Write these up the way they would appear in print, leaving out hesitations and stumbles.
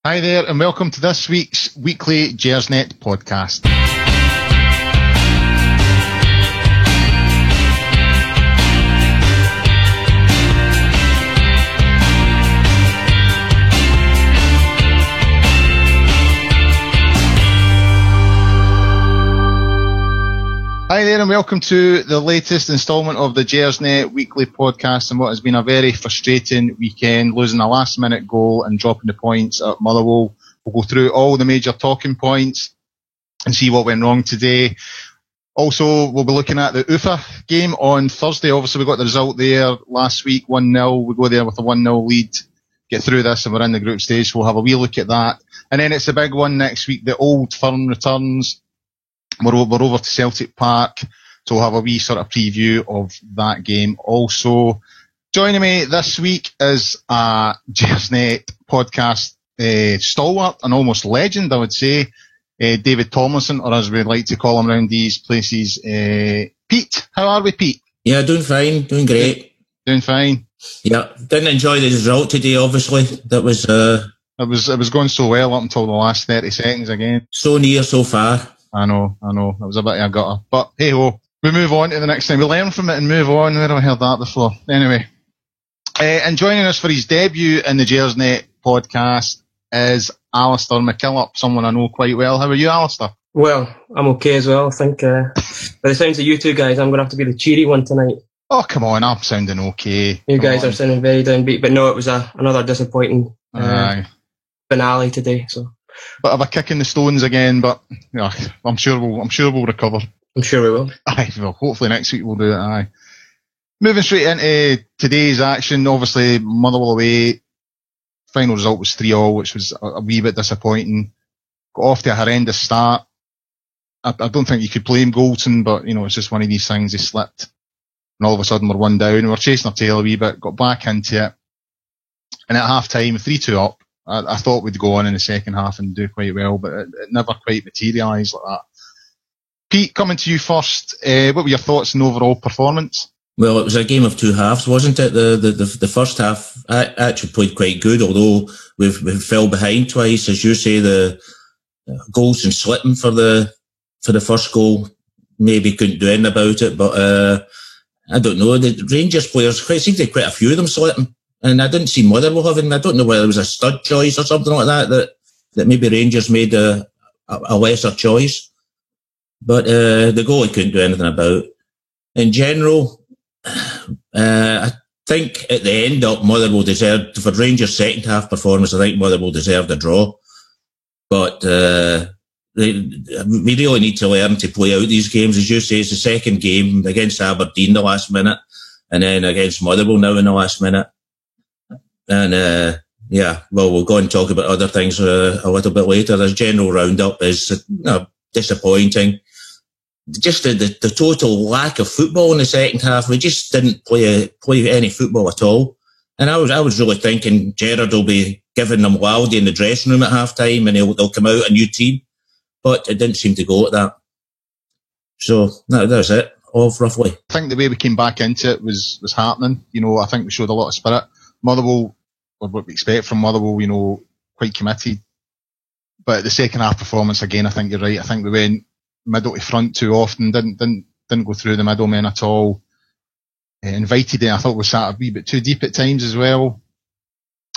Hi there, and welcome to this week's weekly Gersnet podcast. Hi there, and welcome to the latest instalment of the Gersnet weekly podcast, and what has been a very frustrating weekend, losing a last-minute goal and dropping the points at Motherwell. We'll go through all the major talking points and see what went wrong today. Also, we'll be looking at the UFA game on Thursday. Obviously, we got the result there last week, 1-0. We go there with a 1-0 lead, get through this, and we're in the group stage. We'll have a wee look at that. And then it's a big one next week. The Old Firm returns. We're over to Celtic Park, so we'll have a wee sort of preview of that game. Also, joining me this week is a Gersnet podcast stalwart, an almost legend, I would say, David Tomlinson, or as we like to call him around these places, Pete. How are we, Pete? Yeah, doing fine, doing great. Doing fine. Yeah, didn't enjoy the result today, obviously. That was... It was going so well up until the last 30 seconds again. So near, so far. I know. It was a bit of a gutter. But hey ho, we move on to the next time. We learn from it and move on. Where have I heard that before? Anyway. And joining us for his debut in the Gersnet podcast is Alistair McKillop, someone I know quite well. How are you, Alistair? Well, I'm okay as well. I think by the sounds of you two guys, I'm going to have to be the cheery one tonight. Oh, come on, I'm sounding okay. You guys are sounding very downbeat. But no, it was another disappointing finale today. So. Bit of a kick in the stones again, but yeah, I'm sure we'll recover. I'm sure we will. Aye, well, hopefully next week we'll do it. Aye. Moving straight into today's action, obviously Motherwell away. Final result was 3-3, which was a wee bit disappointing. Got off to a horrendous start. I don't think you could blame Goldson, but it's just one of these things. He slipped, and all of a sudden we're 1 down. We were chasing our tail a wee bit, got back into it, and at half time, 3-2 up. I thought we'd go on in the second half and do quite well, but it never quite materialised like that. Pete, coming to you first, what were your thoughts on the overall performance? Well, it was a game of two halves, wasn't it? The first half actually played quite good, although we fell behind twice. As you say, the goals and slipping for the first goal, maybe couldn't do anything about it, but I don't know. The Rangers players, seemed to be quite a few of them slipping. And I didn't see Motherwell having, I don't know whether it was a stud choice or something like that maybe Rangers made a lesser choice. But the goal I couldn't do anything about. In general, I think at the end up Motherwell deserved, for Rangers' second half performance, I think Motherwell deserved a draw. But we really need to learn to play out these games. As you say, it's the second game against Aberdeen the last minute, and then against Motherwell now in the last minute. And, we'll go and talk about other things a little bit later. The general roundup is disappointing. Just the total lack of football in the second half. We just didn't play any football at all. And I was really thinking Gerrard will be giving them Wildy in the dressing room at half time and they'll come out a new team. But it didn't seem to go at that. So that's it, off roughly. I think the way we came back into it was happening. I think we showed a lot of spirit. Motherwell, what we expect from Motherwell, quite committed. But the second half performance, again, I think you're right. I think we went middle to front too often, didn't go through the middlemen at all. Invited in, I thought we sat a wee bit too deep at times as well.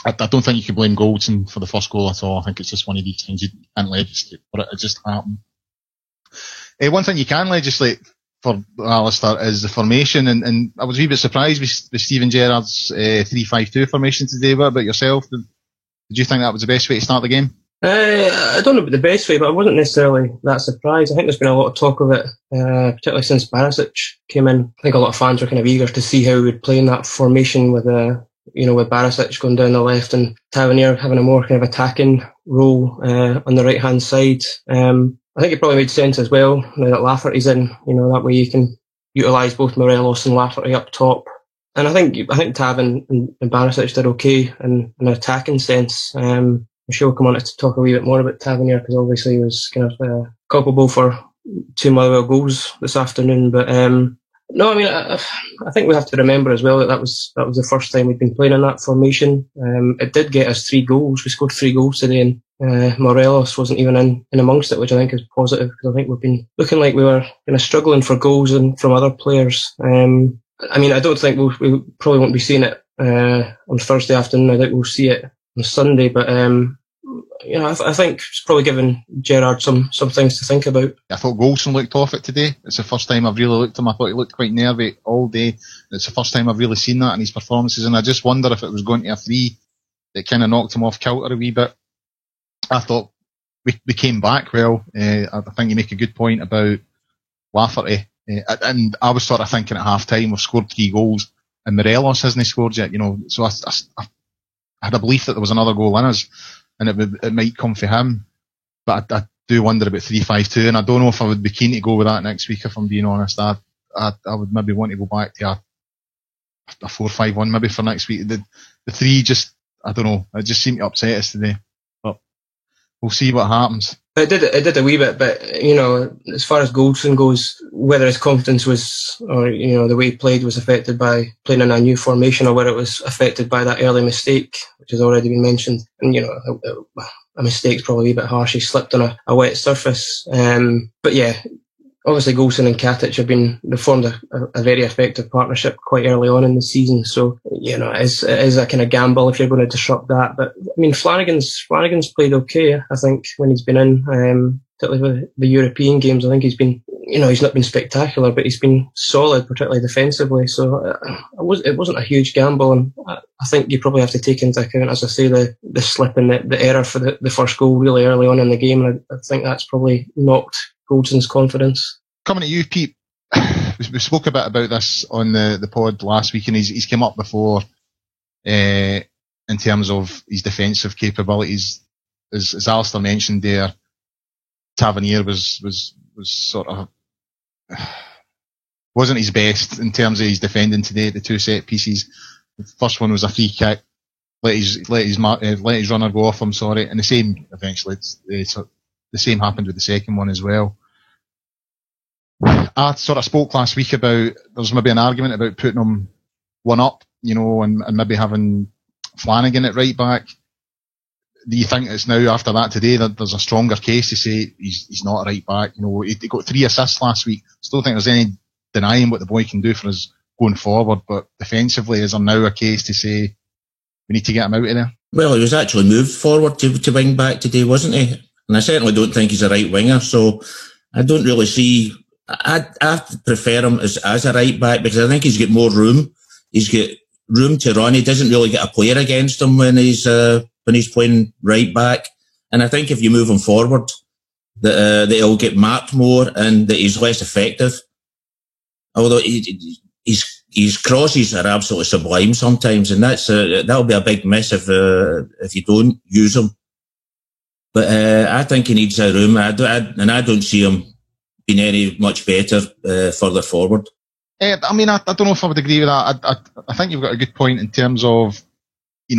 I don't think you can blame Goldson for the first goal at all. I think it's just one of these things you can't legislate, but it just happened. One thing you can legislate for Alistair is the formation, and I was a wee bit surprised with Steven Gerrard's 3-5-2 formation today. What about yourself? Did you think that was the best way to start the game? I don't know about the best way, but I wasn't necessarily that surprised. I think there's been a lot of talk of it, particularly since Barisic came in. I think a lot of fans were kind of eager to see how we would play in that formation with with Barisic going down the left and Tavernier having a more kind of attacking role on the right-hand side. I think it probably made sense as well now that Lafferty's in. That way you can utilise both Morelos and Lafferty up top. And I think Tav and Barisic did okay in an attacking sense. I'm sure we'll come on to talk a wee bit more about Tavernier because obviously he was kind of culpable for 2 Motherwell goals this afternoon. But No, I mean, I think we have to remember as well that was the first time we'd been playing in that formation. It did get us 3 goals. We scored 3 goals today, and Morelos wasn't even in amongst it, which I think is positive, because I think we've been looking like we were kind of struggling for goals and from other players. I mean, I don't think we probably won't be seeing it on Thursday afternoon. I think we'll see it on Sunday, but I think it's probably given Gerrard some things to think about. I thought Goldson looked off it today. It's the first time I've really looked at him. I thought he looked quite nervy all day. It's the first time I've really seen that in his performances, and I just wonder if it was going to a 3 that kind of knocked him off kilter a wee bit. I thought we came back well. I think you make a good point about Lafferty, and I was sort of thinking at half time we've scored 3 goals and Morelos hasn't scored yet, so I had a belief that there was another goal in us and it might come for him, but I do wonder about 3-5-2, and I don't know if I would be keen to go with that next week, if I'm being honest. I would maybe want to go back to a 4-5-1 maybe for next week. The 3 just, I don't know, it just seemed to upset us today, but we'll see what happens. It did a wee bit, but as far as Goldson goes, whether his confidence was, or the way he played was affected by playing in a new formation, or whether it was affected by that early mistake, which has already been mentioned. And a mistake's probably a wee bit harsh. He slipped on a wet surface. But yeah, obviously Goldson and Katic they formed a very effective partnership quite early on in the season. So it is a kind of gamble if you're going to disrupt that. But I mean, Flanagan's played okay, I think, when he's been in, particularly with the European games. I think he's been, he's not been spectacular, but he's been solid, particularly defensively. So it wasn't a huge gamble, and I think you probably have to take into account, as I say, the slip and the error for the first goal really early on in the game. And I think that's probably knocked Goldson's confidence. Coming to you, Pete, we spoke a bit about this on the pod last week, and he's come up before in terms of his defensive capabilities. As Alistair mentioned there, Tavernier was sort of wasn't his best in terms of his defending today at the 2 set pieces. The first one was a free kick, let his runner go off him, and the same eventually. The same happened with the second one as well. I sort of spoke last week about there was maybe an argument about putting him one up, and maybe having Flanagan at right back. Do you think it's now, after that today, that there's a stronger case to say he's not a right back? He got 3 assists last week. Still think there's any denying what the boy can do for us going forward, but defensively, is there now a case to say we need to get him out of there? Well, he was actually moved forward to wing back today, wasn't he? And I certainly don't think he's a right winger, so I don't really see. I prefer him as a right back, because I think he's got more room. He's got room to run. He doesn't really get a player against him when he's playing right back. And I think if you move him forward, that he'll get marked more and that he's less effective. Although his crosses are absolutely sublime sometimes, and that'll be a big miss if you don't use him. But I think he needs a room, and I don't see him being any much better further forward. I mean, I don't know if I would agree with that. I think you've got a good point in terms of, he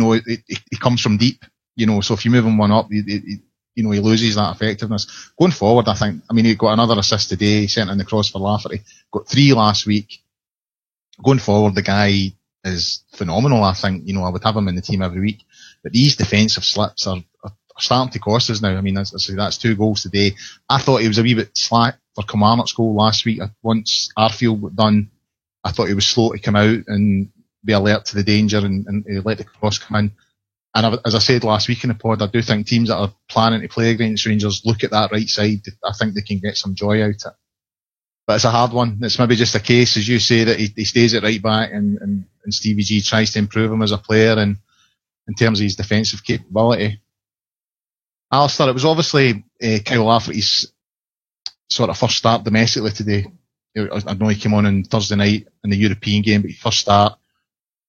comes from deep, so if you move him one up, he loses that effectiveness. Going forward, I think, he got another assist today, he sent in the cross for Lafferty, got 3 last week. Going forward, the guy is phenomenal, I think. I would have him in the team every week. But these defensive slips are starting to cost us now. That's 2 goals today. I thought he was a wee bit slack for Kilmarnock's goal last week. Once Arfield got done, I thought he was slow to come out and be alert to the danger and let the cross come in. And as I said last week in the pod, I do think teams that are planning to play against Rangers look at that right side. I think they can get some joy out of it. But it's a hard one. It's maybe just a case, as you say, that he stays at right back and Stevie G tries to improve him as a player and in terms of his defensive capability. Alistair, it was obviously Kyle Lafferty's sort of first start domestically today. I know he came on Thursday night in the European game, but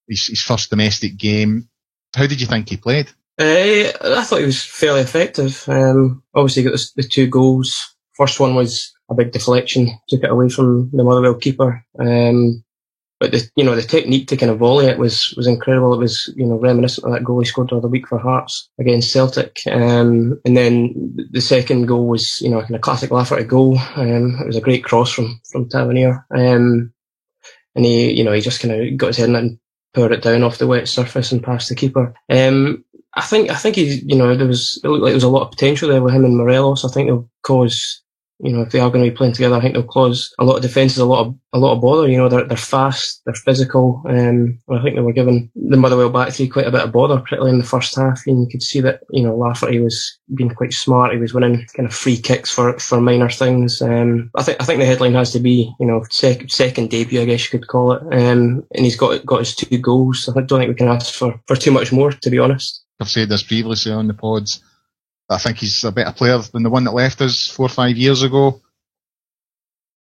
his first domestic game. How did you think he played? I thought he was fairly effective. Obviously, he got the 2 goals. First one was a big deflection, took it away from the Motherwell keeper. But the technique to kind of volley it was incredible. It was, reminiscent of that goal he scored the other week for Hearts against Celtic. And then the second goal was, kind of classic Lafferty goal. It was a great cross from Tavernier. and he just kind of got his head in it and poured it down off the wet surface and past the keeper. I think he, it looked like there was a lot of potential there with him and Morelos. I think they'll cause, if they are going to be playing together, I think they'll cause a lot of defences a lot of bother. They're fast, they're physical. I think they were giving the Motherwell back three quite a bit of bother, particularly in the first half. And you could see that, Lafferty was being quite smart. He was winning kind of free kicks for minor things. I think the headline has to be, second debut, I guess you could call it. And he's got his 2 goals. I don't think we can ask for too much more, to be honest. I've said this previously on the pods. I think he's a better player than the one that left us 4 or 5 years ago.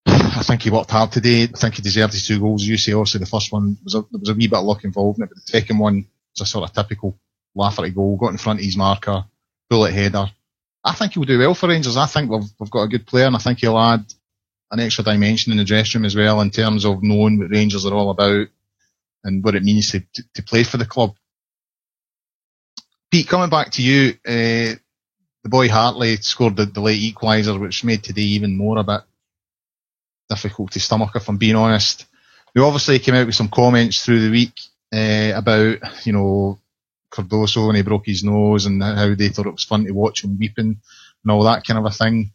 I think he worked hard today. I think he deserved his 2 goals. You say, obviously, the first one there was a wee bit of luck involved in it, but the second one was a sort of typical Lafferty goal. Got in front of his marker, bullet header. I think he'll do well for Rangers. I think we've got a good player, and I think he'll add an extra dimension in the dressing room as well in terms of knowing what Rangers are all about and what it means to play for the club. Pete, coming back to you, the boy Hartley scored the late equaliser, which made today even more a bit difficult to stomach, if I'm being honest. We obviously came out with some comments through the week about, Cardoso, and he broke his nose, and how they thought it was fun to watch him weeping and all that kind of a thing.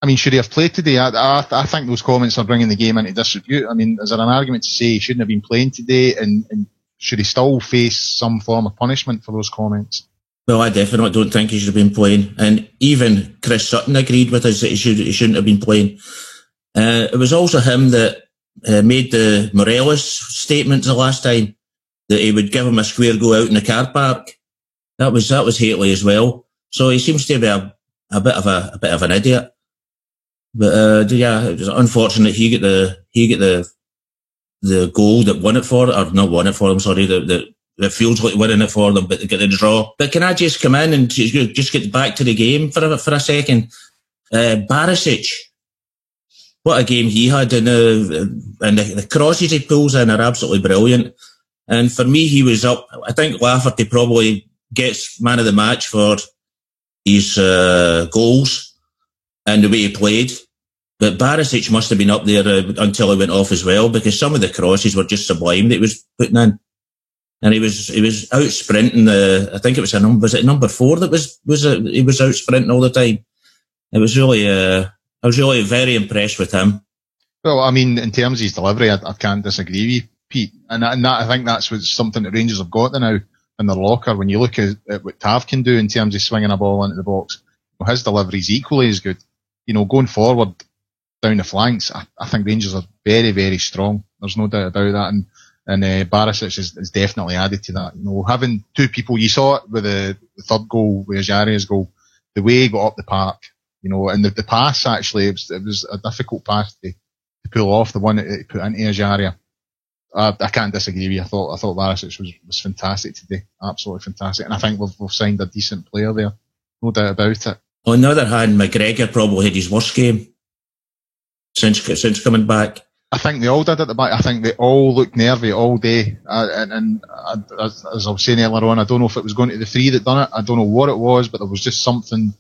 I mean, should he have played today? I think those comments are bringing the game into disrepute. I mean, is there an argument to say he shouldn't have been playing today, and should he still face some form of punishment for those comments? Well, I definitely don't think he should have been playing. And even Chris Sutton agreed with us that he shouldn't have been playing. It was also him that made the Morelos statement the last time that he would give him a square go out in the car park. That was Hateley as well. So he seems to be a bit of an idiot. But it was unfortunate he get the goal that won it for, or not won it for them, sorry, that feels like winning it for them, but they get the draw. But can I just come in and just get back to the game for a second? Barisic, what a game he had, and the crosses he pulls in are absolutely brilliant. And for me, he was up. I think Lafferty probably gets man of the match for his goals and the way he played. But Barisic must have been up there until he went off as well, because some of the crosses were just sublime that he was putting in. And he was out sprinting I think it was number 4 that he was out sprinting all the time. It was really, I was really very impressed with him. Well, I mean, in terms of his delivery, I can't disagree with you, Pete. And that, I think that's something that Rangers have got now in their locker. When you look at what Tav can do in terms of swinging a ball into the box, well, his delivery is equally as good. Going forward down the flanks, I think Rangers are very, very strong. There's no doubt about that. And Barisic is definitely added to that. Having 2 people, you saw it with the third goal, with Ajaria's goal, the way he got up the park, and the pass actually, it was a difficult pass to pull off, the one that he put into Ajaria. I can't disagree with you. I thought Barisic was fantastic today, absolutely fantastic. And I think we've signed a decent player there, no doubt about it. On the other hand, McGregor probably had his worst game since coming back. I think they all did at the back. I think they all looked nervy all day. And as I was saying earlier on, I don't know if it was going to the 3 that done it. I don't know what it was, but there was just something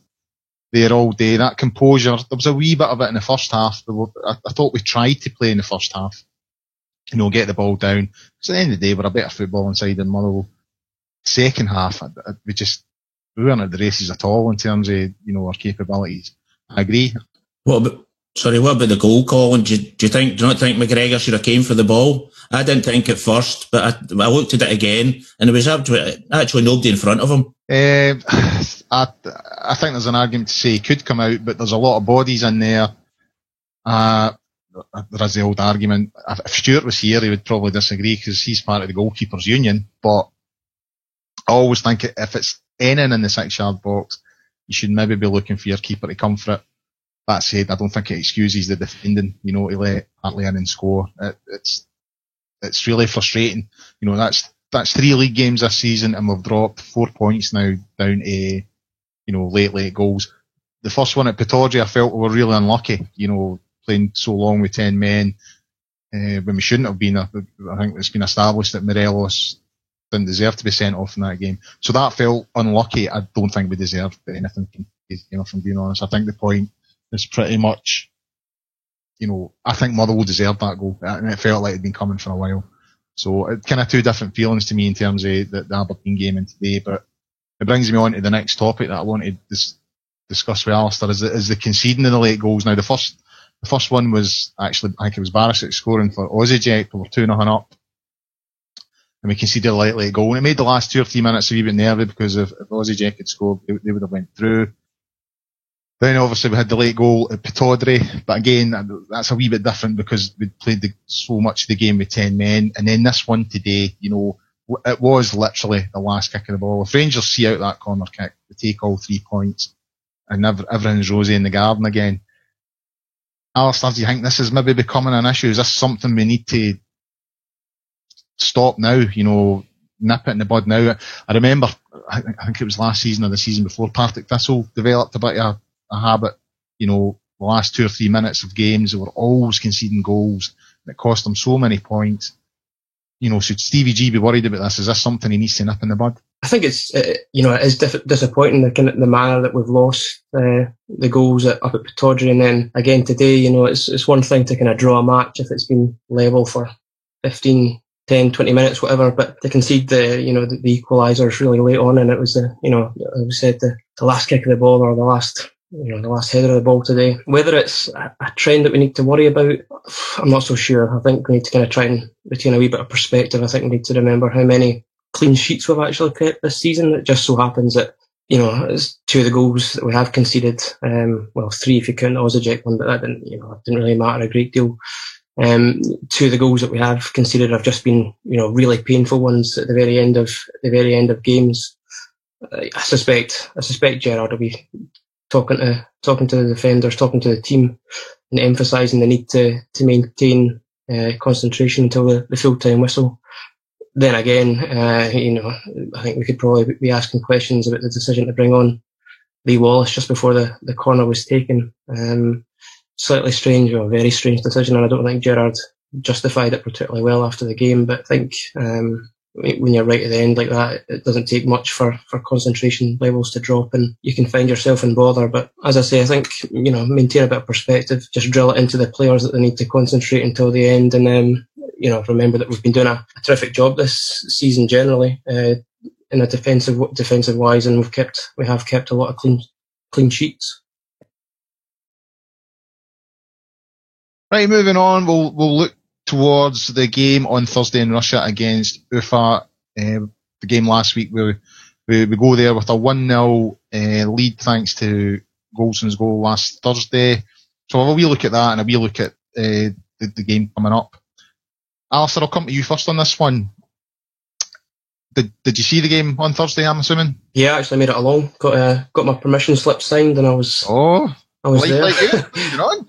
there all day. That composure, there was a wee bit of it in the first half. I thought we tried to play in the first half, get the ball down. Because at the end of the day, we're a better football inside than Motherwell. Second half, we weren't at the races at all in terms of, our capabilities. I agree. What about the goal calling? Do you not think McGregor should have came for the ball? I didn't think at first, but I looked at it again, and there was actually nobody in front of him. I think there's an argument to say he could come out, but there's a lot of bodies in there. There is the old argument. If Stuart was here, he would probably disagree because he's part of the goalkeepers union. But I always think if it's anything in the 6-yard box, you should maybe be looking for your keeper to come for it. That said, I don't think it excuses the defending, to let Hartley in and score. It's really frustrating. That's 3 league games this season, and we've dropped 4 points now down to, late goals. The first one at Pittodrie, I felt we were really unlucky, playing so long with 10 men, when we shouldn't have been. I think it's been established that Morelos didn't deserve to be sent off in that game. So that felt unlucky. I don't think we deserved anything from being honest. I think the point is pretty much I think Motherwell deserved that goal, and it felt like it'd been coming for a while. So it's kind of two different feelings to me in terms of the Aberdeen game and today. But it brings me on to the next topic that I wanted to discuss with Alistair is the conceding of the late goals. Now the first one was actually, I think it was Barisic scoring for Osijek. We were 2-0 up, and we conceded a late goal. And it made the last 2 or 3 minutes a wee bit nervy because if Osijek had scored, they would have went through. Then obviously we had the late goal at Pittodrie, but again, that's a wee bit different because we'd played so much of the game with 10 men. And then this one today, it was literally the last kick of the ball. If Rangers see out that corner kick, they take all 3 points and everything's rosy in the garden again. Alistair, do you think this is maybe becoming an issue? Is this something we need to stop now, nip it in the bud now? I remember, I think it was last season or the season before, Partick Thistle developed a bit of a habit, the last 2 or 3 minutes of games, they were always conceding goals, and it cost them so many points. Should Stevie G be worried about this? Is this something he needs to nip in the bud? I think it is disappointing the manner that we've lost the goals up at Pittodrie, and then again today, it's one thing to kind of draw a match if it's been level for 15, 10, 20 minutes, whatever, but to concede the equalisers really late on, and it was as we said, the last kick of the ball or the last header of the ball today. Whether it's a trend that we need to worry about, I'm not so sure. I think we need to kind of try and retain a wee bit of perspective. I think we need to remember how many clean sheets we've actually kept this season. It just so happens that, it's 2 of the goals that we have conceded, 3 if you count the Osijek one, but that didn't really matter a great deal. 2 of the goals that we have conceded have just been, really painful ones at the very end of games. I suspect Gerrard will be talking to the defenders, talking to the team, and emphasising the need to maintain concentration until the full-time whistle. Then again, I think we could probably be asking questions about the decision to bring on Lee Wallace just before the corner was taken. Slightly strange, or a very strange decision, and I don't think Gerrard justified it particularly well after the game. But I think when you're right at the end like that, it doesn't take much for concentration levels to drop, and you can find yourself in bother. But as I say, I think maintain a bit of perspective, just drill it into the players that they need to concentrate until the end, and remember that we've been doing a terrific job this season generally in a defensive wise, and we have kept a lot of clean sheets. Right, moving on, we'll look towards the game on Thursday in Russia against Ufa. The game last week, we go there with a 1-0 lead thanks to Golson's goal last Thursday. So a wee look at that and a wee look at the game coming up. Alistair, I'll come to you first on this one. Did you see the game on Thursday, I'm assuming? Yeah, I actually made it along. Got my permission slip signed, and I was there. Like you. You're on.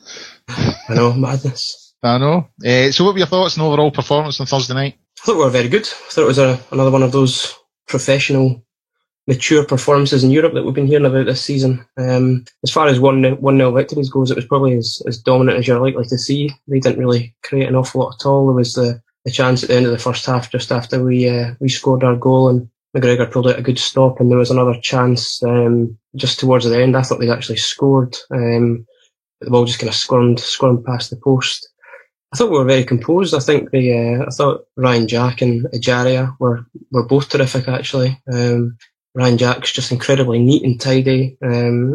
I know, madness. I know. So what were your thoughts on overall performance on Thursday night? I thought we were very good. I thought it was another one of those professional, mature performances in Europe that we've been hearing about this season. As far as 1-0 victories goes, it was probably as dominant as you're likely to see. They didn't really create an awful lot at all. There was the chance at the end of the first half, just after we scored our goal, and McGregor pulled out a good stop, and there was another chance just towards the end. I thought they'd actually scored. The ball just kind of squirmed past the post. I thought we were very composed. I thought Ryan Jack and Ejaria were both terrific, actually. Ryan Jack's just incredibly neat and tidy.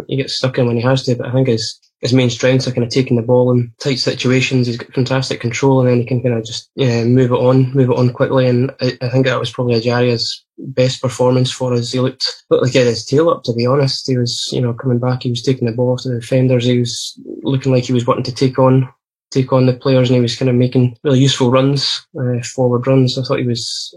He gets stuck in when he has to, but I think his main strengths are kind of taking the ball in tight situations. He's got fantastic control, and then he can kind of just move it on quickly. And I think that was probably Ajaria's best performance for us. He looked like he had his tail up, to be honest. He was, coming back. He was taking the ball off to the defenders. He was looking like he was wanting to take on the players, and he was kind of making really useful runs, forward runs. I thought he was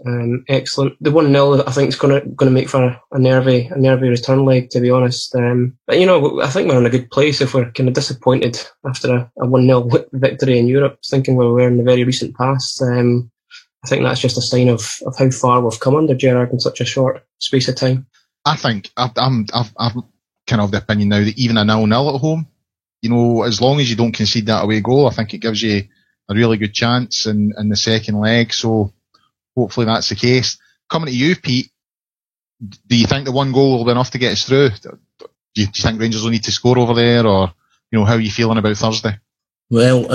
excellent. The 1-0 I think is going to make for a nervy return leg, to be honest. But I think we're in a good place if we're kind of disappointed after a 1-0 victory in Europe, thinking where we were in the very recent past. I think that's just a sign of how far we've come under Gerrard in such a short space of time. I think I'm kind of the opinion now that even a 0-0 at home, as long as you don't concede that away goal, I think it gives you a really good chance in the second leg. So hopefully that's the case. Coming to you, Pete, do you think the one goal will be enough to get us through? Do you think Rangers will need to score over there, or how are you feeling about Thursday? Well,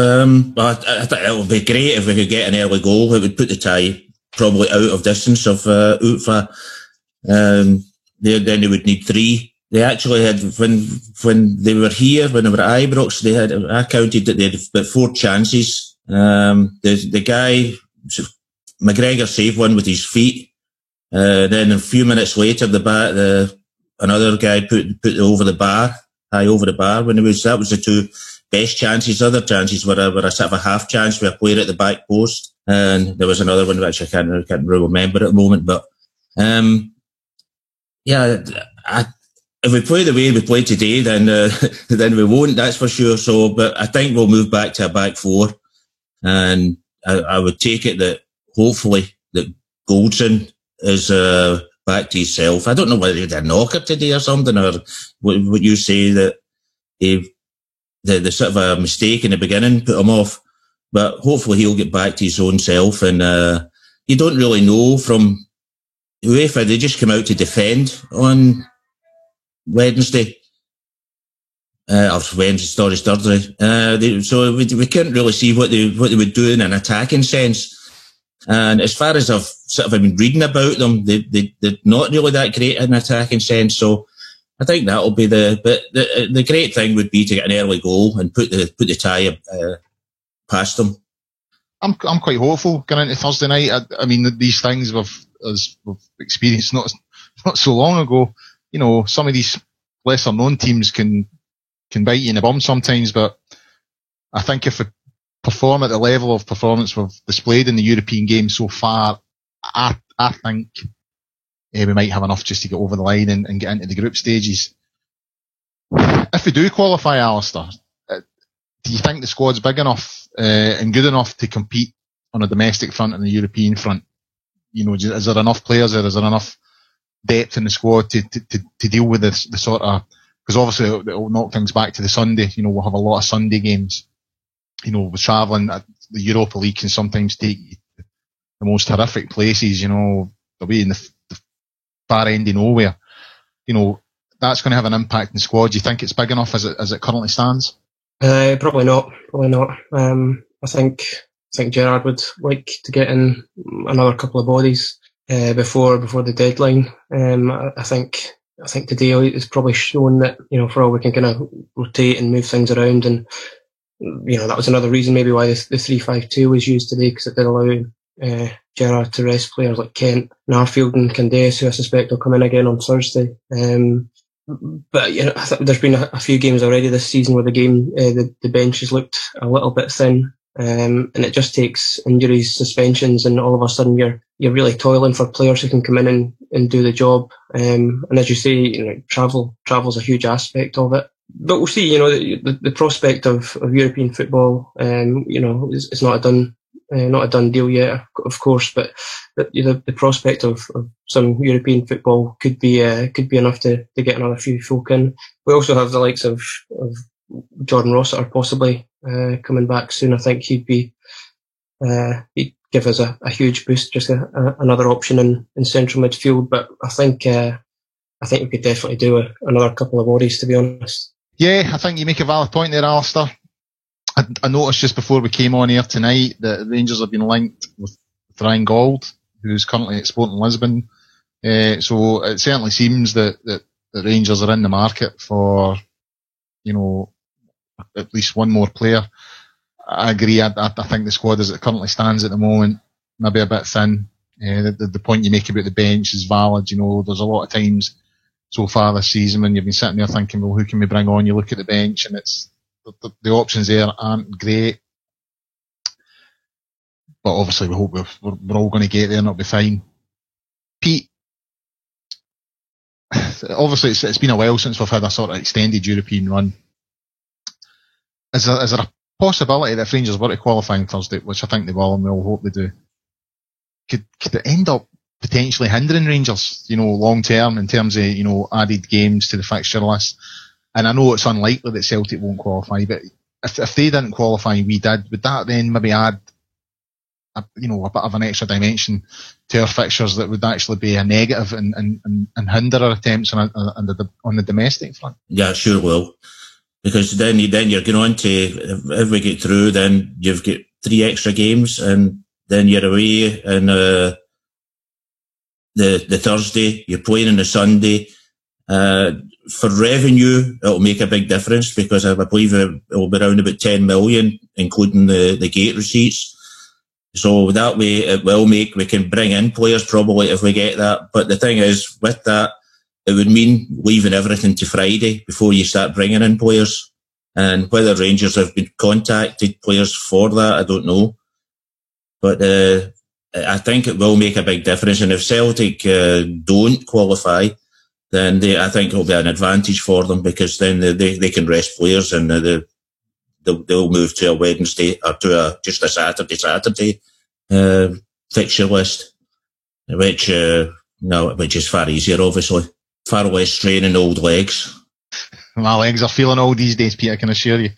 I think it would be great if we could get an early goal. It would put the tie probably out of distance of UTFA. Then they would need 3. They actually had, when they were here, when they were at Ibrox, I counted that they had about 4 chances. The guy, McGregor saved one with his feet. Then a few minutes later, another guy put it over the bar, high over the bar. That was the 2 best chances. Other chances were a sort of a half chance with a player at the back post, and there was another one which I can't really remember at the moment. But if we play the way we play today, then we won't. That's for sure. So, but I think we'll move back to a back 4, and I would take it that hopefully that Goldson is back to himself. I don't know whether he had a knocker today or something, or what you say that the sort of a mistake in the beginning put him off. But hopefully he'll get back to his own self. And you don't really know from UEFA. They just come out to defend on Wednesday. Thursday. So we couldn't really see what they would do in an attacking sense. And as far as I've sort of been reading about them, they're not really that great in an attacking sense. So I think that'll be the great thing would be to get an early goal and put the tie past them. I'm quite hopeful going into Thursday night. I mean, these things we've experienced not so long ago. You know, some of these lesser known teams can bite you in the bum sometimes, but I think if we perform at the level of performance we've displayed in the European game so far, I think we might have enough just to get over the line and get into the group stages. If we do qualify, Alistair, do you think the squad's big enough and good enough to compete on a domestic front and the European front? You know, is there enough players there? Is there enough depth in the squad to deal with the sort of, because obviously it'll knock things back to the Sunday. You know, we'll have a lot of Sunday games. You know, with travelling, the Europa League can sometimes take you to the most horrific places. You know, they'll be in the far end of nowhere. You know, that's going to have an impact in the squad. Do you think it's big enough as it currently stands? Probably not. I think Gerrard would like to get in another couple of bodies before the deadline. I think today has probably shown that, you know, for all we can kind of rotate and move things around, and you know, that was another reason maybe why the 3-5-2 was used today, because it did allow Gerrard to rest players like Kent, Narfield and Candace, who I suspect will come in again on Thursday. But you know, I think there's been a few games already this season where the bench has looked a little bit thin, and it just takes injuries, suspensions, and all of a sudden you're really toiling for players who can come in and do the job. And as you say, you know, travel's a huge aspect of it. But we'll see. You know, the prospect of European football, you know, is not a done deal yet, of course. But the prospect of some European football could be enough to get another few folk in. We also have the likes of Jordan Rossiter possibly coming back soon. I think he'd give us a huge boost, just another option in central midfield. But I think we could definitely do another couple of bodies, to be honest. Yeah, I think you make a valid point there, Alistair. I noticed just before we came on here tonight that Rangers have been linked with Ryan Gauld, who's currently at Sporting Lisbon. So it certainly seems that Rangers are in the market for, you know, at least one more player. I agree. I think the squad as it currently stands at the moment, maybe a bit thin. The point you make about the bench is valid. You know, there's a lot of times so far this season when you've been sitting there thinking, well, who can we bring on? You look at the bench and it's the options there aren't great. But obviously we hope we're all going to get there and it'll be fine. Pete, obviously it's been a while since we've had a sort of extended European run. Is there a possibility that if Rangers were to qualify on Thursday, which I think they will and we all hope they do, could it end up potentially hindering Rangers, you know, long term in terms of, you know, added games to the fixture list? And I know it's unlikely that Celtic won't qualify, but if they didn't qualify and we did, would that then maybe add a bit of an extra dimension to our fixtures that would actually be a negative and hinder our attempts on the domestic front? Yeah, sure will. because then you're going on to, if we get through, then you've got 3 extra games, and then you're away and the Thursday, you're playing on the Sunday. For revenue, it'll make a big difference, because I believe it will be around about 10 million, including the gate receipts. So that way it will make, we can bring in players probably if we get that. But the thing is, with that, it would mean leaving everything to Friday before you start bringing in players. And whether Rangers have been contacted players for that, I don't know. But I think it will make a big difference. And if Celtic don't qualify, then I think it'll be an advantage for them, because then they can rest players, and they'll move to a Wednesday or to just a Saturday fixture list, which is far easier, obviously. Far less strain in old legs. My legs are feeling old these days, Pete, I can assure you.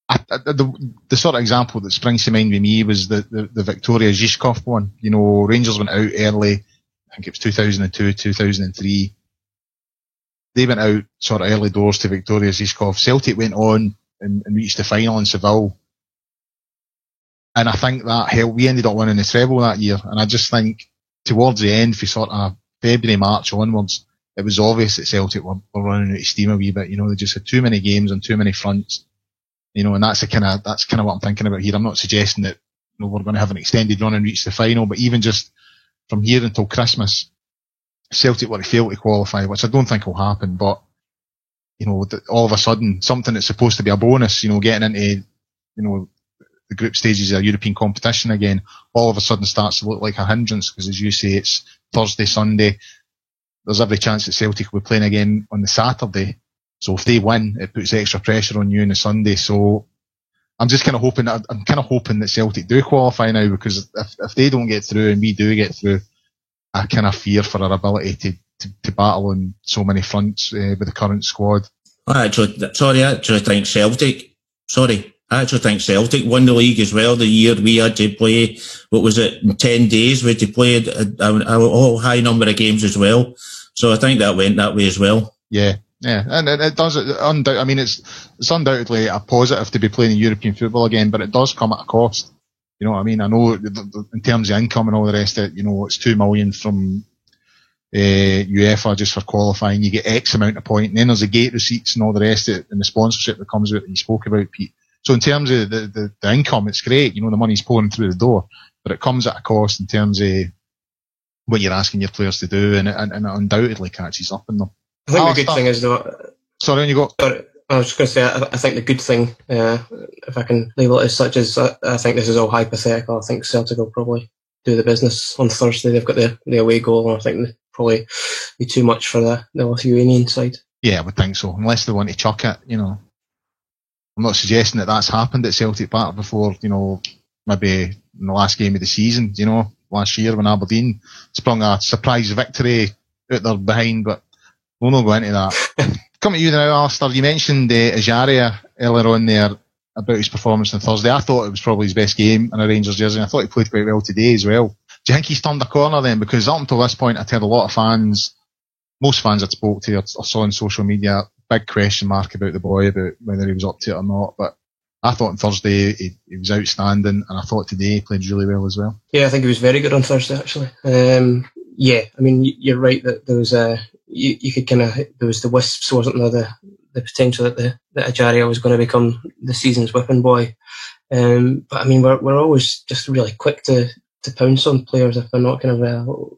The sort of example that springs to mind with me was the Victoria Žižkov one. You know, Rangers went out early, I think it was 2002, 2003. They went out sort of early doors to Victoria Žižkov. Celtic went on and reached the final in Seville. And I think that helped. We ended up winning the treble that year. And I just think towards the end, for sort of February, March onwards, it was obvious that Celtic were running out of steam a wee bit. You know, they just had too many games on too many fronts. You know, and that's kind of what I'm thinking about here. I'm not suggesting that, you know, we're going to have an extended run and reach the final, but even just from here until Christmas, Celtic were to fail to qualify, which I don't think will happen. But, you know, all of a sudden, something that's supposed to be a bonus, you know, getting into, you know, the group stages of European competition again, all of a sudden starts to look like a hindrance, because as you say, it's Thursday, Sunday. There's every chance that Celtic will be playing again on the Saturday. So if they win, it puts extra pressure on you on the Sunday. So I'm just kind of hoping that Celtic do qualify now, because if they don't get through and we do get through, I kind of fear for our ability to battle on so many fronts with the current squad. I actually think Celtic won the league as well the year we had to play, what was it, in 10 days we had to play a whole high number of games as well. So I think that went that way as well. Yeah, and it does. I mean, it's undoubtedly a positive to be playing European football again, but it does come at a cost. You know what I mean? I know in terms of income and all the rest of it, you know, it's 2 million from UEFA just for qualifying. You get X amount of points, and then there's the gate receipts and all the rest of it, and the sponsorship that comes with it that you spoke about, Pete. So in terms of the income, it's great. You know, the money's pouring through the door, but it comes at a cost in terms of what you're asking your players to do, and it undoubtedly catches up in them. I think the good thing is, though... Sorry, when you go... I was just going to say, I think the good thing, if I can label it as such, is I think this is all hypothetical. I think Celtic will probably do the business on Thursday. They've got the away goal, and I think probably be too much for the Lithuanian side. Yeah, I would think so, unless they want to chuck it, you know. I'm not suggesting that that's happened at Celtic Park before, you know, maybe in the last game of the season, you know, last year when Aberdeen sprung a surprise victory out there behind, but we'll not go into that. Coming to you now, Alistair, you mentioned Ajaria earlier on there about his performance on Thursday. I thought it was probably his best game in a Rangers jersey, and I thought he played quite well today as well. Do you think he's turned a corner then? Because up until this point, I'd heard a lot of fans, most fans I'd spoke to or saw on social media, big question mark about the boy, about whether he was up to it or not. But I thought on Thursday he was outstanding, and I thought today he played really well as well. Yeah, I think he was very good on Thursday, actually. Yeah, I mean, you're right that there was you could kind of, there was the wisps, wasn't there, the potential that Ajaria was going to become the season's whipping boy. But I mean, we're always just really quick to pounce on players if they're not kind of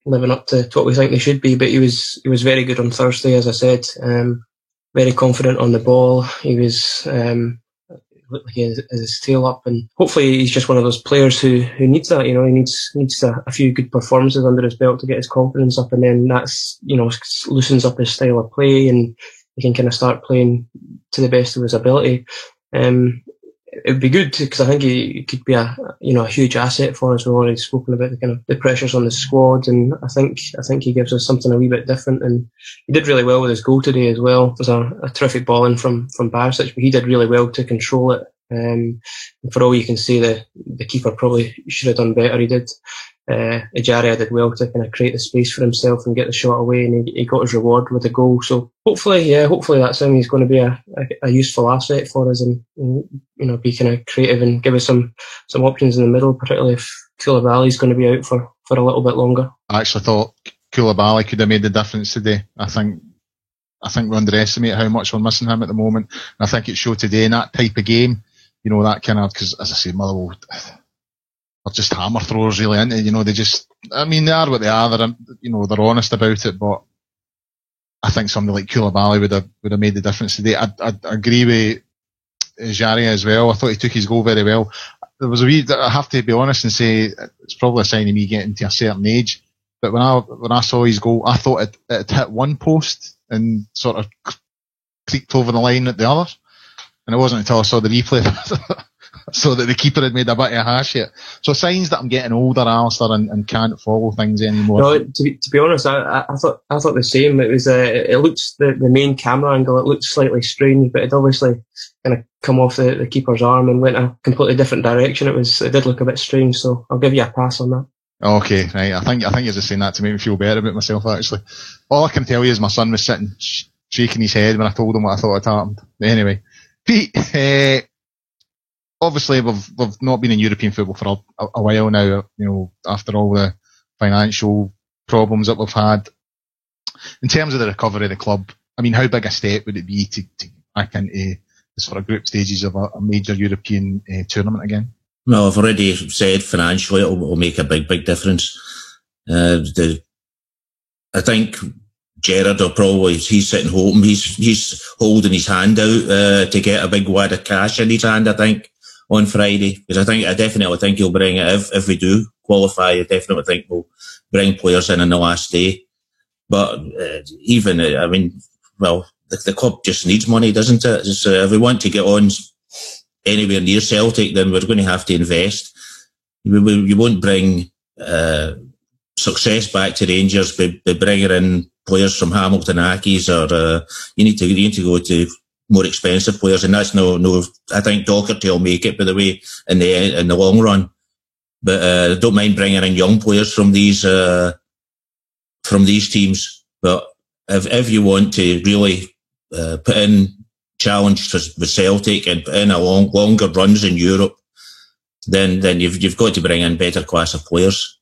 living up to what we think they should be. But he was very good on Thursday, as I said. Very confident on the ball. He was looked like he has his tail up, and hopefully he's just one of those players who needs that. You know, he needs a few good performances under his belt to get his confidence up, and then that's, you know, loosens up his style of play, and he can kind of start playing to the best of his ability. It would be good because I think he could be a huge asset for us. We've already spoken about the kind of the pressures on the squad, and I think he gives us something a wee bit different. And he did really well with his goal today as well. It was a terrific ball in from Barisic, but he did really well to control it. And for all you can say, the keeper probably should have done better. He did Ejaria did well to kind of create the space for himself and get the shot away, and he got his reward with a goal. So hopefully that's him. He's going to be a useful asset for us, and be kind of creative and give us some options in the middle, particularly if Koulibaly's going to be out for a little bit longer. I actually thought Koulibaly could have made the difference today. I think we underestimate how much we're missing him at the moment. And I think it showed today in that type of game, that kind of, because as I say, Motherwell are just hammer throwers really, aren't they? They are what they are. They're honest about it, but I think somebody like Koulibaly would have made the difference today. I agree with Ejaria as well. I thought he took his goal very well. There was I have to be honest and say, it's probably a sign of me getting to a certain age, but when I saw his goal, I thought it hit one post and sort of creaked over the line at the other. And it wasn't until I saw the replay so that the keeper had made a bit of a hash of it. So signs that I'm getting older, Alistair, and can't follow things anymore. No, to be honest, I thought the same. It was it looked the main camera angle. It looked slightly strange, but it obviously kind of come off the keeper's arm and went a completely different direction. It did look a bit strange. So I'll give you a pass on that. Okay, right. I think you're just saying that to make me feel better about myself. Actually, all I can tell you is my son was sitting shaking his head when I told him what I thought had happened. But anyway, Pete. Obviously, we've not been in European football for a while now, after all the financial problems that we've had. In terms of the recovery of the club, how big a step would it be to get back into the sort of group stages of a major European tournament again? Well, I've already said financially it will make a big difference. I think Gerrard will probably, he's sitting home, he's holding his hand out to get a big wad of cash in his hand, I think, on Friday, because I definitely think he'll bring it if we do qualify. I definitely think we'll bring players in the last day. But the club just needs money, doesn't it? If we want to get on anywhere near Celtic, then we're going to have to invest. You won't bring success back to Rangers by bringing in players from Hamilton Accies, or you need to go to more expensive players, and that's no. I think Doherty will make it, by the way, in the long run. But don't mind bringing in young players from these teams. But if you want to really put in challenge with Celtic and put in longer runs in Europe, then you've got to bring in better class of players.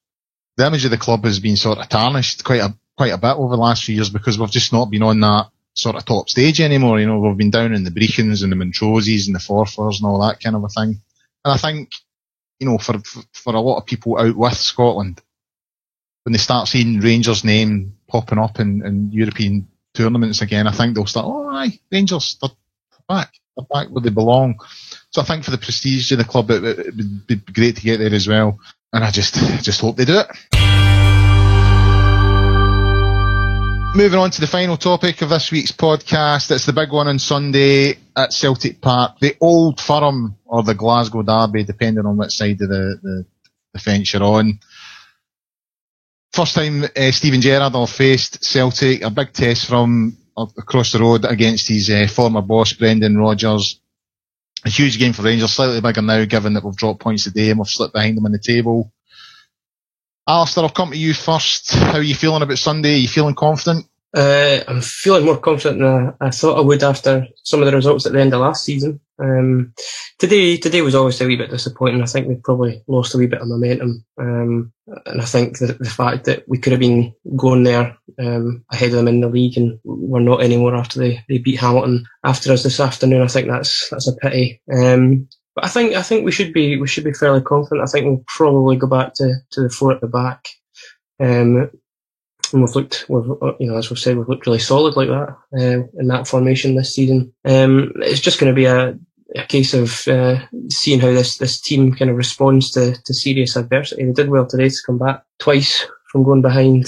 The image of the club has been sort of tarnished quite a bit over the last few years, because we've just not been on that sort of top stage anymore. We've been down in the Brecons and the Montroses and the Forfars and all that kind of a thing. And I think, for a lot of people out with Scotland, when they start seeing Rangers' name popping up in European tournaments again, I think they'll start, Rangers, they're back where they belong. So I think for the prestige of the club, it would be great to get there as well. And I just hope they do it. Moving on to the final topic of this week's podcast. It's the big one on Sunday at Celtic Park, the Old Firm or the Glasgow Derby, depending on which side of the fence you're on. First time Steven Gerrard will have faced Celtic, a big test from across the road against his former boss Brendan Rodgers. A huge game for Rangers, slightly bigger now given that we've dropped points today and we've slipped behind them on the table. Alistair, I'll come to you first. How are you feeling about Sunday? Are you feeling confident? I'm feeling more confident than I thought I would after some of the results at the end of last season. Today was obviously a wee bit disappointing. I think we probably lost a wee bit of momentum. And I think the fact that we could have been going there ahead of them in the league and we're not anymore after they beat Hamilton after us this afternoon, I think that's a pity. But I think we should be fairly confident. I think we'll probably go back to the four at the back. And as we've said, we've looked really solid like that in that formation this season. It's just going to be a case of seeing how this team kind of responds to serious adversity. They did well today to come back twice from going behind,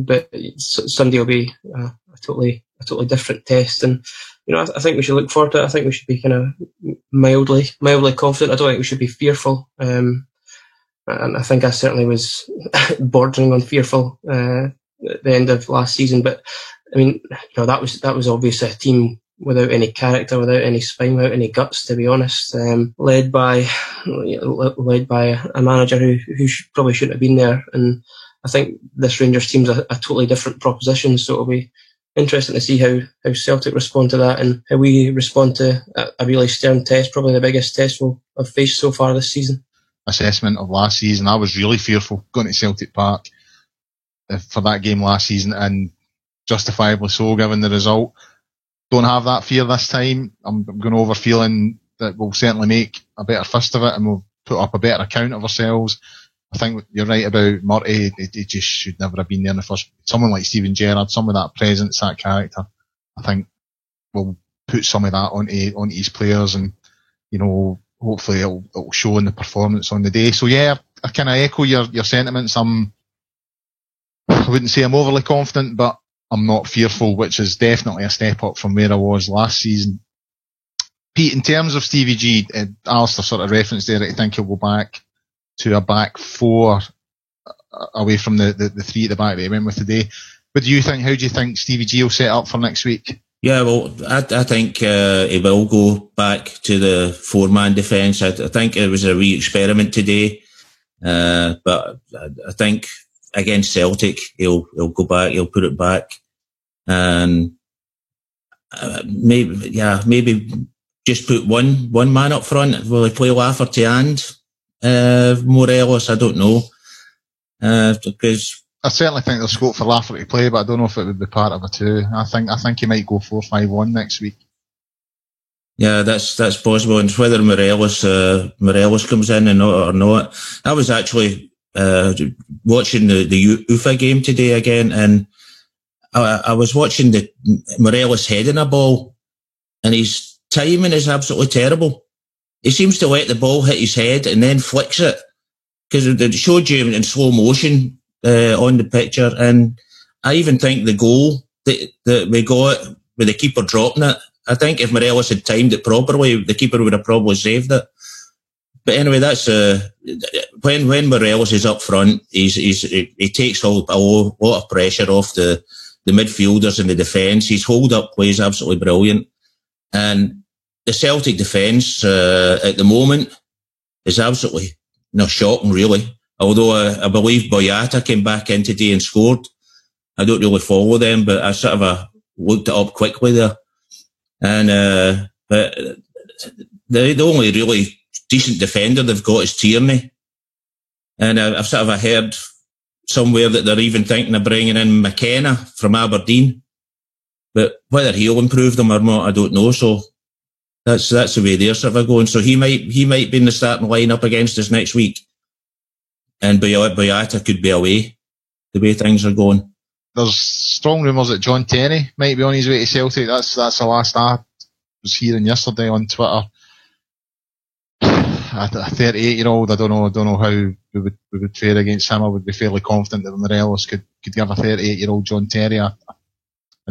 but Sunday will be a totally different test. And I think we should look forward to it. I think we should be kind of mildly confident. I don't think we should be fearful. And I think I certainly was bordering on fearful at the end of last season. But I mean, that was obviously a team without any character, without any spine, without any guts, to be honest. Led by a manager who probably shouldn't have been there. And I think this Rangers team's a totally different proposition, so it'll be interesting to see how Celtic respond to that and how we respond to a really stern test, probably the biggest test we'll have faced so far this season. Assessment of last season, I was really fearful going to Celtic Park for that game last season, and justifiably so given the result. Don't have that fear this time. I'm going over feeling that we'll certainly make a better fist of it and we'll put up a better account of ourselves. I think you're right about Murty. He just should never have been there in the first. Someone like Steven Gerrard, some of that presence, that character, I think will put some of that onto his players, and hopefully it'll show in the performance on the day. So yeah, I kind of echo your sentiments. I wouldn't say I'm overly confident, but I'm not fearful, which is definitely a step up from where I was last season. Pete, in terms of Stevie G, Alistair sort of referenced there that I think he'll go back to a back four away from the three at the back that he went with today. What do you think? How do you think Stevie G will set up for next week? Yeah, well, I think he will go back to the four-man defence. I think it was a wee experiment today, but I think against Celtic he'll go back, he'll put it back, and maybe just put one man up front. Will he play Lafferty and Morelos? I don't know, because I certainly think there's scope for Lafferty to play, but I don't know if it would be part of a two. I think he might go 4-5-1 next week. Yeah, that's possible. And whether Morelos comes in or not. I was actually watching the UFA game today again, and I was watching the Morelos heading a ball, and his timing is absolutely terrible. He seems to let the ball hit his head and then flicks it, because it showed you in slow motion on the picture. And I even think the goal that we got with the keeper dropping it, I think if Morelos had timed it properly, the keeper would have probably saved it. But anyway, that's when Morelos is up front, he takes a lot of pressure off the midfielders and the defence. His hold-up play is absolutely brilliant. And the Celtic defence at the moment is absolutely shocking, really. Although I believe Boyata came back in today and scored. I don't really follow them, but I sort of looked it up quickly there. And but the only really decent defender they've got is Tierney. And I've sort of heard somewhere that they're even thinking of bringing in McKenna from Aberdeen. But whether he'll improve them or not, I don't know. So that's the way they're sort of going. So he might be in the starting lineup against us next week. And Boyata could be away, the way things are going. There's strong rumours that John Terry might be on his way to Celtic. That's the last I was hearing yesterday on Twitter. A 38-year-old, I don't know how we would fare against him. I would be fairly confident that Morelos could give a 38-year-old John Terry a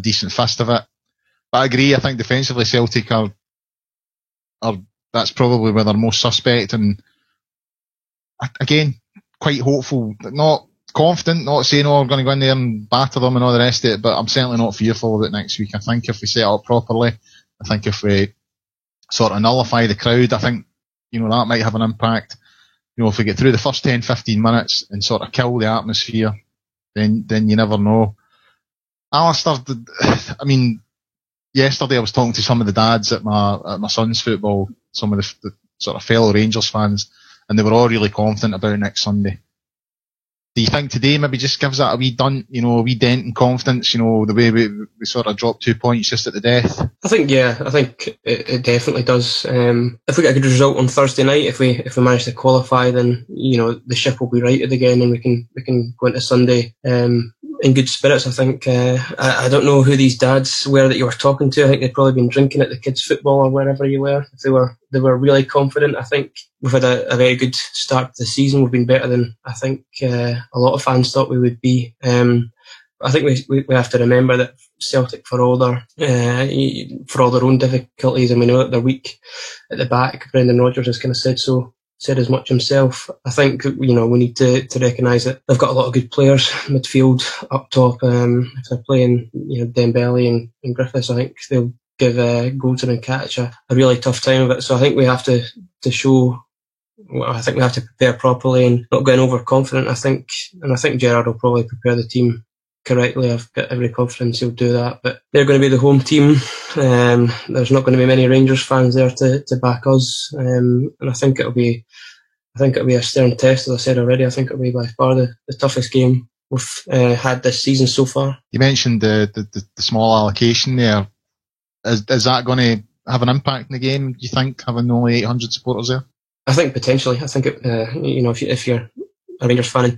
decent fist of it. But I agree. I think defensively Celtic are that's probably where they're most suspect. And again, quite hopeful, not confident, not saying, we're going to go in there and batter them and all the rest of it, but I'm certainly not fearful of it next week. I think if we set up properly, I think if we sort of nullify the crowd, I think, that might have an impact. If we get through the first 10-15 minutes and sort of kill the atmosphere, then you never know. Alistair, yesterday I was talking to some of the dads at my son's football, some of the sort of fellow Rangers fans, and they were all really confident about next Sunday. Do you think today maybe just gives that a wee dent in confidence, the way we sort of dropped 2 points just at the death? I think it definitely does. If we get a good result on Thursday night, if we manage to qualify, then, the ship will be righted again and we can go into Sunday, in good spirits. I think, I don't know who these dads were that you were talking to. I think they'd probably been drinking at the kids' football or wherever you were. If they were really confident. I think we've had a very good start to the season. We've been better than I think a lot of fans thought we would be. I think we have to remember that Celtic, for all their own difficulties, and we know that they're weak at the back. Brendan Rodgers has kind of said as much himself. I think, we need to recognise that they've got a lot of good players, midfield, up top. If they're playing, Dembele and Griffiths, I think they'll give Goldson and Katic a really tough time of it. So I think we have to show. Well, I think we have to prepare properly and not get overconfident. I think Gerrard will probably prepare the team correctly. I've got every confidence he'll do that. But they're going to be the home team. There's not going to be many Rangers fans there to back us, and I think it'll be a stern test. As I said already, I think it'll be by far the toughest game we've had this season so far. You mentioned the small allocation there. Is that going to have an impact in the game, do you think, having only 800 supporters there? I think potentially. I think if you're a Rangers player,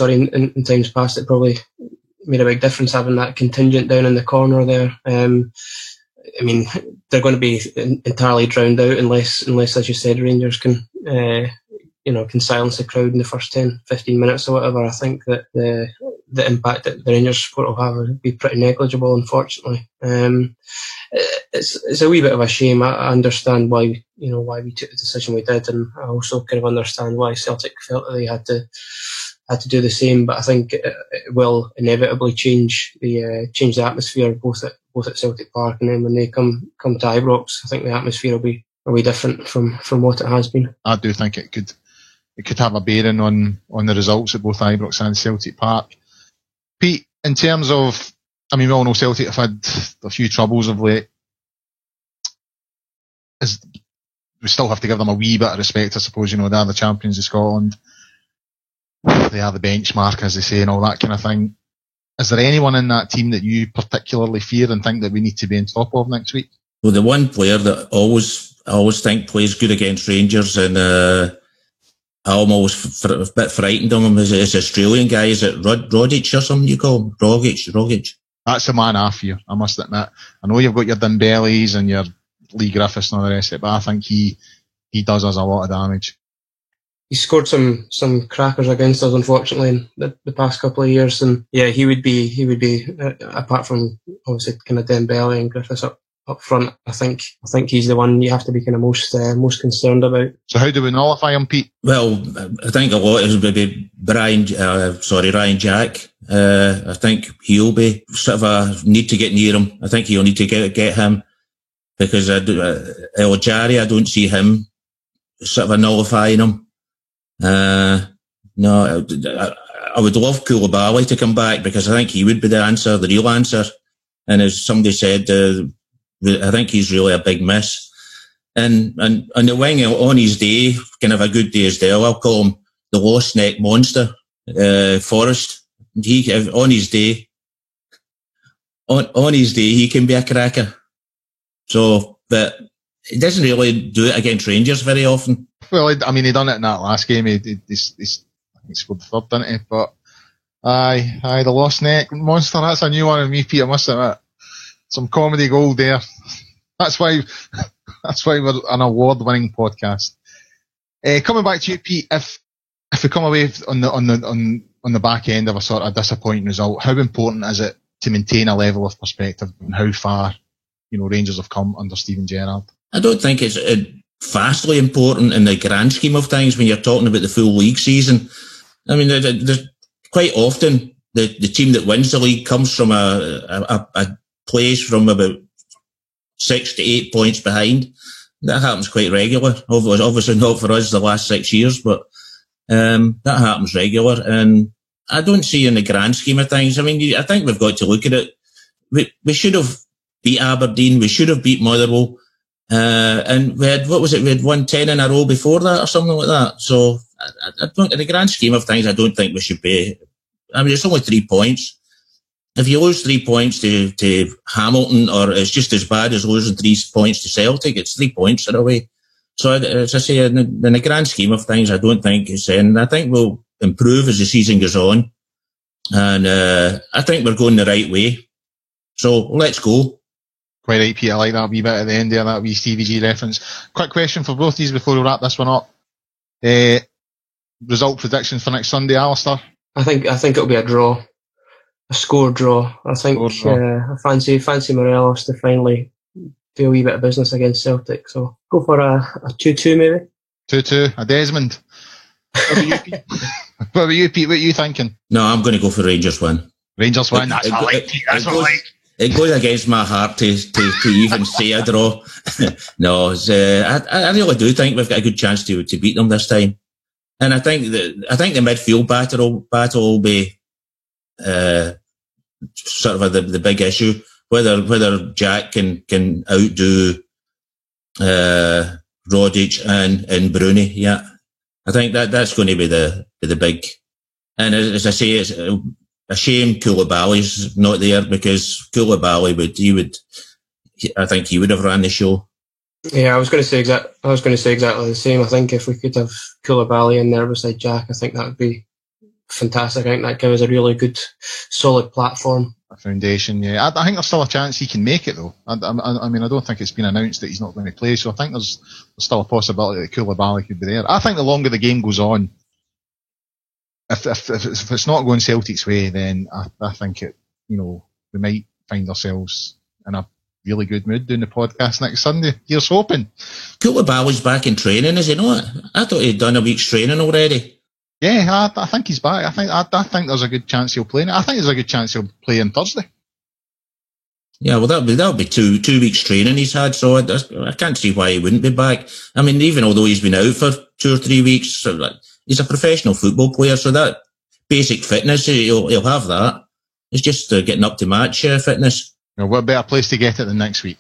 in times past, it probably made a big difference having that contingent down in the corner there. I mean, they're going to be entirely drowned out unless, as you said, Rangers can silence the crowd in the first 10, 15 minutes or whatever. I think that the impact that the Rangers support will have will be pretty negligible, unfortunately. It's a wee bit of a shame. I understand why we took the decision we did, and I also kind of understand why Celtic felt that they had to do the same. But I think it will inevitably change the atmosphere both at Celtic Park, and then when they come to Ibrox, I think the atmosphere will be different from what it has been. I do think it could have a bearing on the results at both Ibrox and Celtic Park. Pete, in terms of, I mean, we all know Celtic have had a few troubles of late. We still have to give them a wee bit of respect, I suppose. They're the champions of Scotland. They are the benchmark, as they say, and all that kind of thing. Is there anyone in that team that you particularly fear and think that we need to be on top of next week? Well, the one player that I always think plays good against Rangers, and I'm always a bit frightened of him, is this Australian guy. Is it Rodic or something you call him? Rogic. That's the man I fear, I must admit. I know you've got your Dembélés and your Lee Griffiths and all the rest of it, but I think he does us a lot of damage. He scored some crackers against us, unfortunately, in the past couple of years, and yeah, he would be apart from obviously kind of Dembélé and Griffiths up front. I think he's the one you have to be kind of most concerned about. So how do we nullify him, Pete? Well, I think a lot is maybe Ryan Jack. I think he'll be sort of a need to get near him. I think he'll need to get him, because El Jari, I don't see him sort of a nullifying him. No, I would love Koulibaly to come back, because I think he would be the real answer. And as somebody said, I think he's really a big miss. And on the wing, on his day, kind of a good day as well, I'll call him the lost neck monster, Forrest. On his day, he can be a cracker. So, but he doesn't really do it against Rangers very often. Well, I mean, he done it in that last game. He scored the third, didn't he? But aye, the lost neck monster. That's a new one on me, Pete. I must admit, some comedy gold there. That's why we're an award-winning podcast. Coming back to you, Pete, if we come away on the back end of a sort of disappointing result, how important is it to maintain a level of perspective on how far Rangers have come under Steven Gerrard? I don't think it's vastly important in the grand scheme of things when you're talking about the full league season. I mean, there's quite often the team that wins the league comes from a place from about 6 to 8 points behind. That happens quite regular. Obviously not for us the last 6 years, but that happens regular. And I don't see in the grand scheme of things. I mean, I think we've got to look at it. We should have beat Aberdeen. We should have beat Motherwell. And we had won 10 in a row before that or something like that. So I don't, in the grand scheme of things, I don't think we should be. I mean, it's only 3 points. If you lose 3 points to Hamilton, or it's just as bad as losing 3 points to Celtic, it's 3 points in a way. So as I say, in the grand scheme of things, I don't think it's in. I think we'll improve as the season goes on. And I think we're going the right way. So let's go. Quite right, Pete. I like that wee bit at the end there, that wee Stevie G reference. Quick question for both of you before we wrap this one up. Result predictions for next Sunday, Alistair? I think it'll be a draw. A score draw. I think I fancy Morelos to finally do a wee bit of business against Celtic. So go for a 2-2 maybe. 2-2, a Desmond. What about you, Pete? What are you thinking? No, I'm going to go for Rangers win. Rangers win. That's what I like, Pete. That's what I like. it goes against my heart to even say a draw. No, I really do think we've got a good chance to beat them this time. And I think the midfield battle will be sort of the big issue. Whether Jack can outdo Rodic and Bruni. Yeah, I think that's going to be the big. And as I say, it's a shame Koulibaly's not there, because Koulibaly I think he would have ran the show. Yeah, I was going to say exactly the same. I think if we could have Koulibaly in there beside Jack, I think that would be fantastic. I think that gives us a really good, solid platform. A foundation, yeah. I think there's still a chance he can make it, though. I mean, I don't think it's been announced that he's not going to play, so I think there's still a possibility that Koulibaly could be there. I think the longer the game goes on, if it's not going Celtic's way, then I think we might find ourselves in a really good mood doing the podcast next Sunday. Here's hoping. Koulibaly's back in training, is he not? I thought he'd done a week's training already. Yeah, I think he's back. I think there's a good chance he'll play. I think there's a good chance he'll play on Thursday. Yeah, well, that'll be two weeks training he's had, so I can't see why he wouldn't be back. I mean, even although he's been out for 2 or 3 weeks, he's a professional football player, so that basic fitness, he'll have that. It's just getting up to match fitness. Well, what better place to get it than next week?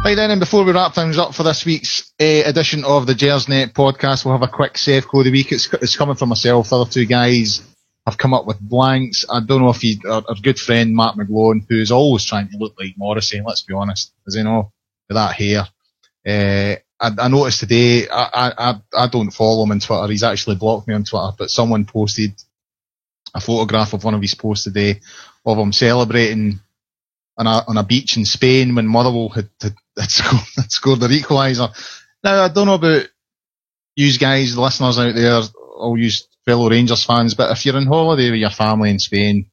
Right then, and before we wrap things up for this week's edition of the Gersnet podcast, we'll have a quick Sevco of the week. It's coming from myself. The other two guys have come up with blanks. I don't know if our good friend Matt McGlone, who's always trying to look like Morrissey, let's be honest, as you know, with that hair. I noticed today, I don't follow him on Twitter. He's actually blocked me on Twitter, but someone posted a photograph of one of his posts today of him celebrating on a beach in Spain when Motherwell had scored their equaliser. Now, I don't know about you guys, the listeners out there, all you fellow Rangers fans, but if you're on holiday with your family in Spain,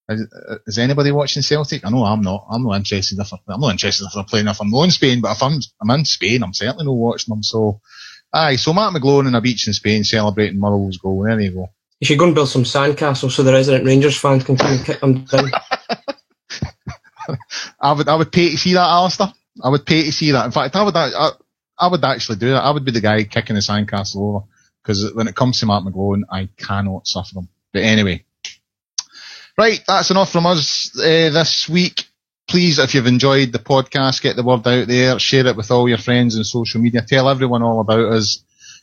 is anybody watching Celtic? I know I'm not. I'm not interested if they're playing if I'm not in Spain, but if I'm in Spain, I'm certainly not watching them. So Matt McGlone on a beach in Spain celebrating Motherwell's goal. There you go. You should go and build some sandcastles so the resident Rangers fans can come and kick them down. I would pay to see that, Alistair. I would pay to see that. In fact, I would actually do that. I would be the guy kicking the sandcastle over, because when it comes to Matt McGlone, I cannot suffer him. But anyway, right, that's enough from us this week. Please, if you've enjoyed the podcast, get the word out there, share it with all your friends on social media, tell everyone all about us.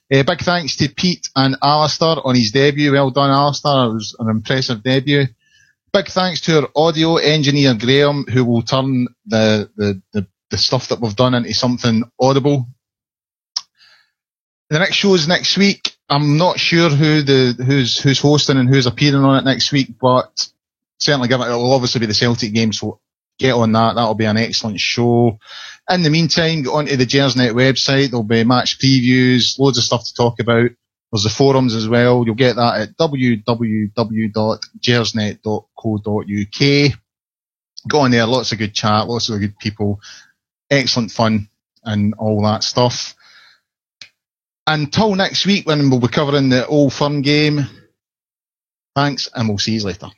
Big thanks to Pete and Alistair on his debut. Well done, Alistair. It was an impressive debut. Big thanks to our audio engineer, Graham, who will turn the stuff that we've done into something audible. The next show is next week. I'm not sure who's hosting and who's appearing on it next week, but certainly it'll obviously be the Celtic game, so get on that. That'll be an excellent show. In the meantime, get onto the Gersnet website. There'll be match previews, loads of stuff to talk about. There's the forums as well. You'll get that at www.gersnet.co.uk. Go on there, lots of good chat, lots of good people, excellent fun and all that stuff. Until next week when we'll be covering the Old Firm game, thanks and we'll see you later.